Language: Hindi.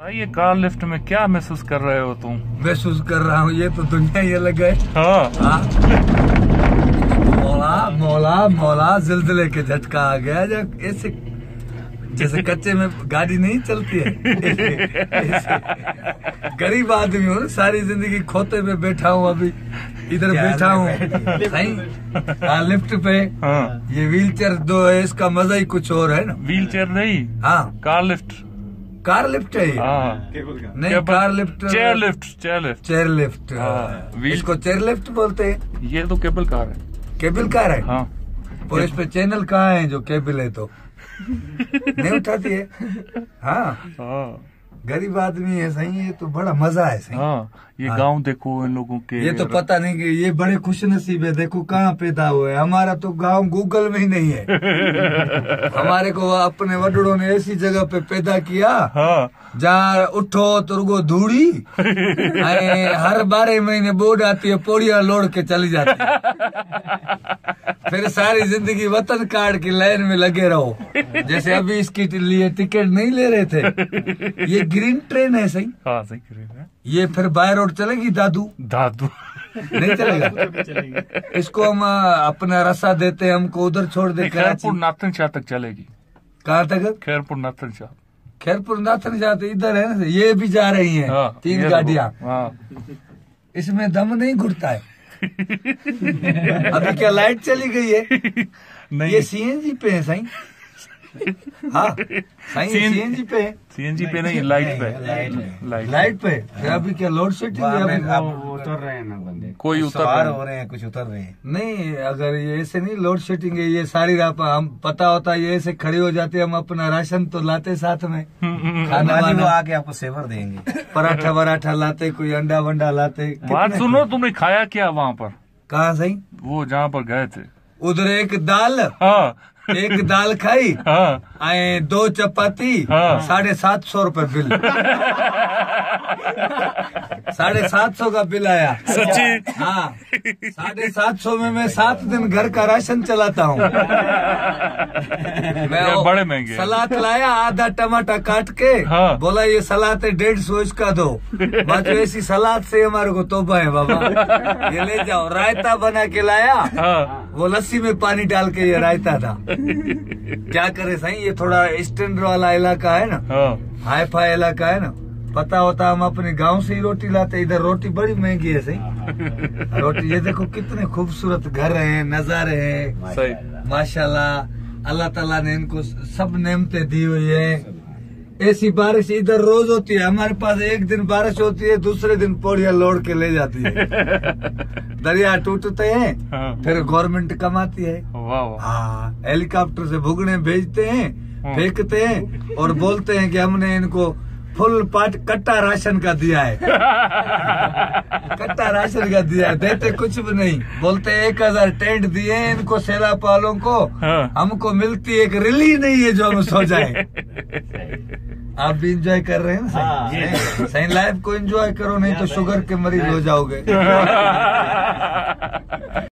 ये कार लिफ्ट में क्या महसूस कर रहे हो तुम? महसूस कर रहा हूँ, ये तो दुनिया ये लग गए। हाँ। मौला मौला मौला, जिलजिले के झटका आ गया जब ऐसे, जैसे कच्चे में गाड़ी नहीं चलती है। गरीब आदमी हूँ ना, सारी जिंदगी खोते पे बैठा हूँ, अभी इधर बैठा हूँ लिफ्ट पे। हाँ। ये व्हील चेयर दो है, इसका मजा ही कुछ और है ना। व्हील चेयर नहीं, हाँ कार लिफ्ट। कार लिफ्ट है ये। हाँ। नहीं car lift, chair lift. Chair lift. Chair lift, इसको चेयर लिफ्ट बोलते हैं। ये तो केबल कार है। केबल कार है। हाँ। और इस पे चैनल कहाँ है जो केबल है तो नहीं उठाती है। हाँ गरीब आदमी है सही, ये तो बड़ा मजा है सही। हाँ। ये गांव देखो इन लोगों के, ये तो पता नहीं कि ये बड़े खुश नसीब है, देखो कहाँ पैदा हुए। हमारा तो गांव गूगल में ही नहीं है। हमारे को अपने वडड़ों ने ऐसी जगह पे पैदा किया। हाँ। जहाँ उठो तो रुको धूड़ी, हर 12 महीने बोर्ड आती है, पौड़िया लोड़ के चली जाती है। फिर सारी जिंदगी वतन कार्ड की लाइन में लगे रहो। जैसे अभी इसके लिए टिकट नहीं ले रहे थे। ये ग्रीन ट्रेन है सही। हाँ सही करेगा। ये फिर बाय रोड चलेगी दादू नहीं चलेगा। इसको हम अपना रस्सा देते हैं, हमको उधर छोड़ दे। खैरपुर नाथन शाह तक चलेगी। कहाँ तक? खैरपुर नाथन शाह। खैरपुर नाथन जाते इधर है ना, ये भी जा रही हैं। हाँ, 3 गाड़ियाँ। हाँ। इसमें दम नहीं घुटता है। अभी क्या लाइट चली गई है? नहीं, ये सीएनजी पे है सही। हाँ सही सीएनजी पे है। सीएनजी पे नहीं, लाइट पे। लाइट पे। फिर अभी क्या लोड शेडिंग है? उतर रहे हैं ना बंदे, कोई उतर हो रहे हैं, कुछ उतर रहे हैं। नहीं, अगर ये ऐसे नहीं लोड शेडिंग है, ये सारी रात हम पता होता है, ये ऐसे खड़ी हो जाती है, हम अपना राशन तो लाते साथ में, खाना वाना आके आपको सेवर देंगे, पराठा वराठा लाते, कोई अंडा वंडा लाते। बात सुनो, तुमने खाया क्या वहाँ पर? कहाँ सही? वो जहाँ पर गए थे उधर एक दाल। हाँ। एक दाल खाई। हाँ। 2 चपाती। हाँ। 750 रुपए बिल। 750 का बिल आया। सच्ची? हाँ 750 में मैं 7 दिन घर का राशन चलाता हूँ। मैं बड़े महंगे। सलाद लाया, आधा टमाटर काट के। हाँ। बोला ये सलाद है 150 इसका दो। बाकी ऐसी सलाद से हमारे को तोबा है बाबा, ये ले जाओ। रायता बना के लाया। हाँ। वो लस्सी में पानी डाल के ये रायता था। क्या करे सही, ये थोड़ा स्टैंडर्ड वाला इलाका है ना। हाँ। हाई फाई इलाका है ना। पता होता हम अपने गांव से ही रोटी लाते, इधर रोटी बड़ी महंगी है सही। रोटी ये देखो कितने खूबसूरत घर हैं, नजारे हैं सही। माशाल्लाह। अल्लाह ताला ने इनको सब नेमतें दी हुई है। ऐसी बारिश इधर रोज होती है। हमारे पास एक दिन बारिश होती है, दूसरे दिन पौड़िया लोड के ले जाती है। दरिया टूटते हैं। हाँ। फिर गवर्नमेंट कमाती है। वाह। हाँ हेलीकॉप्टर से भुगने भेजते हैं, फेंकते हैं और बोलते हैं कि हमने इनको फुल पाट कट्टा राशन का दिया है। कट्टा राशन का दिया है, देते कुछ भी नहीं। बोलते 1000 टेंट दिए इनको सैलाब वालों को। हाँ। हमको मिलती एक रिली नहीं है जो हम सो जाए। आप भी इंजॉय कर रहे हैं ना सही? सही लाइफ को एंजॉय करो, नहीं तो शुगर के मरीज हो जाओगे।